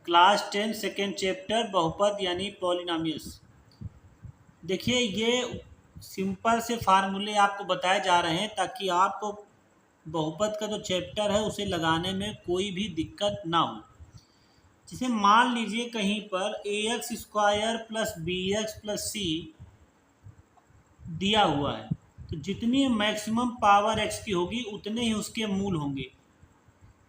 Class 10 second chapter बहुपद यानी polynomials. देखिए ये सिंपल से फार्मूले आपको बताए जा रहे हैं ताकि आपको बहुपद का जो चैप्टर है उसे लगाने में कोई भी दिक्कत ना हो। जैसे मान लीजिए कहीं पर ax² plus bx plus c दिया हुआ है, तो जितनी मैक्सिमम पावर x की होगी उतने ही उसके मूल होंगे,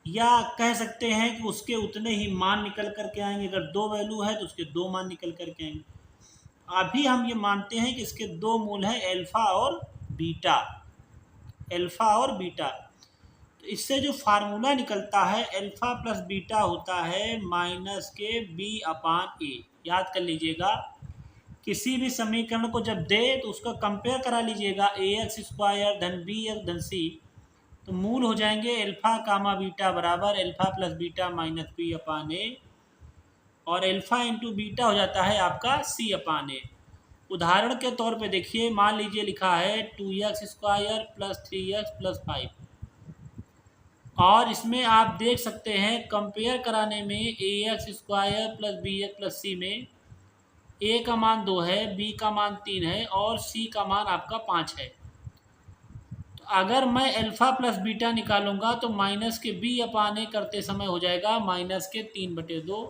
या कह सकते हैं कि उसके उतने ही मान निकल कर के आएंगे। अगर 2 वैल्यू है तो उसके 2 मान निकल कर के आएंगे। अभी हम ये मानते हैं कि इसके 2 मूल हैं अल्फा और बीटा, अल्फा और बीटा। तो इससे जो फार्मूला निकलता है अल्फा प्लस बीटा होता है माइनस के b/a। याद कर लीजिएगा, किसी भी समीकरण को जब दे तो उसका कंपेयर करा लीजिएगा ax² धन bx धन c, तो मूल हो जाएंगे अल्फा कामा बीटा बराबर alpha plus beta minus b/a, और अल्फा इंटू बीटा हो जाता है आपका c/a। उदाहरण के तौर पे देखिए, मान लीजिए लिखा है 2x² प्लस 3x प्लस 5, और इसमें आप देख सकते हैं कंपेयर कराने में ax² plus bx plus c में a का मान 2 है, b का मान 3 है और c का मान आपका 5 है। तो अगर मैं अल्फा प्लस बीटा निकालूंगा तो माइनस के b/a करते समय हो जाएगा माइनस के 3/2,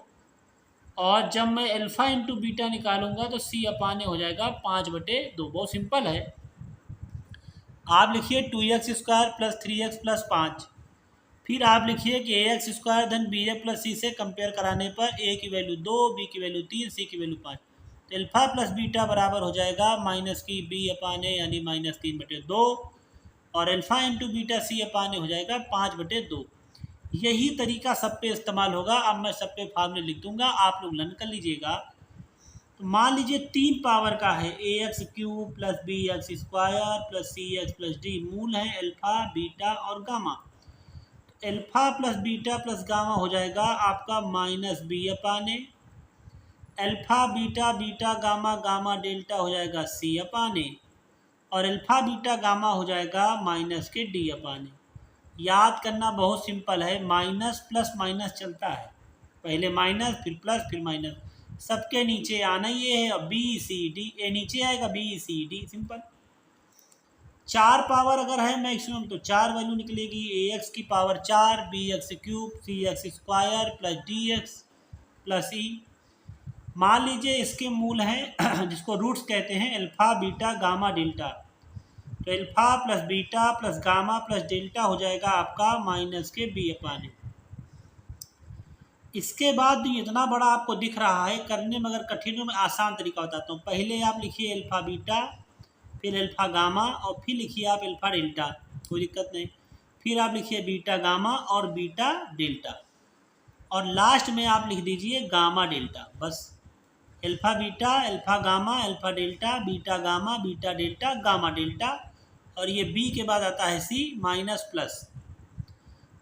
और जब मैं अल्फा इंटू बीटा निकालूंगा तो c/a हो जाएगा 5/2। बहुत सिंपल है। आप लिखिए 2x² प्लस 3x प्लस 5, फिर आप लिखिए कि ax² धन bx प्लस c से कंपेयर कराने पर a की वैल्यू 2, b की वैल्यू 3, c की वैल्यू 5। तो अल्फा प्लस बीटा बराबर हो जाएगा माइनस की b/a यानी माइनस 3/2, और अल्फा इंटू बीटा c/a हो जाएगा 5/2। यही तरीका सब पे इस्तेमाल होगा। अब मैं सब पे फार्मूले लिख दूंगा, आप लोग लर्न कर लीजिएगा। तो मान लीजिए 3 पावर का है ax³ plus bx² plus cx plus d, मूल है अल्फा बीटा और gamma. Alpha plus beta plus gamma हो जाएगा आपका minus b/a, alpha beta beta gamma gamma delta हो जाएगा c/a, और अल्फा बीटा गामा हो जाएगा माइनस के d/a। याद करना बहुत सिंपल है, माइनस प्लस माइनस चलता है, पहले माइनस फिर प्लस फिर माइनस, सबके नीचे आना ये है बी सी डी, ए नीचे आएगा B C D, simple. 4 power अगर है मैक्सिमम तो 4 वैल्यू निकलेगी, ax की power 4, bx³ cx² plus dx plus e। मान लीजिए इसके मूल हैं जिसको रूट्स कहते हैं अल्फा बीटा गामा डेल्टा, तो alpha plus beta plus gamma plus delta हो जाएगा आपका माइनस के b/a। इसके बाद भी इतना बड़ा आपको दिख रहा है, करने में अगर कठिन हो मैं आसान तरीका बताता हूँ। पहले आप लिखिए अल्फा बीटा, फिर अल्फा गामा, और फिर लिखिए आप अल्फा डेल्टा, कोई दिक्कत नहीं। फिर आप लिखिए बीटा गामा और बीटा डेल्टा, और लास्ट में आप लिख दीजिए गामा डेल्टा। बस alpha beta alpha gamma alpha delta beta gamma beta delta gamma delta, और ये b के बाद आता है c माइनस प्लस।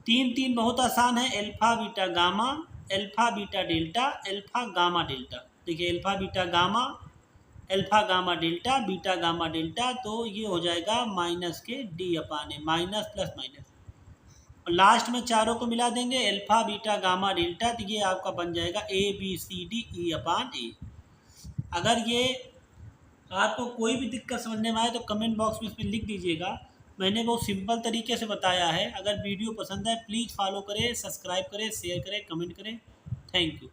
3 बहुत आसान है, alpha beta gamma alpha beta delta alpha gamma delta. देखिए alpha gamma delta beta gamma delta, तो ये हो जाएगा minus K d/a, minus plus minus, और लास्ट में चारों को मिला देंगे अल्फा बीटा गामा डेल्टा, तो ये आपका बन जाएगा ABCDE/a। अगर ये आपको कोई भी दिक्कत समझने में आए तो कमेंट बॉक्स में इसमें लिख दीजिएगा। मैंने बहुत सिंपल तरीके से बताया है। अगर वीडियो पसंद है प्लीज़ फॉलो करें, सब्सक्राइब करें, शेयर करें, कमेंट करें। Thank you.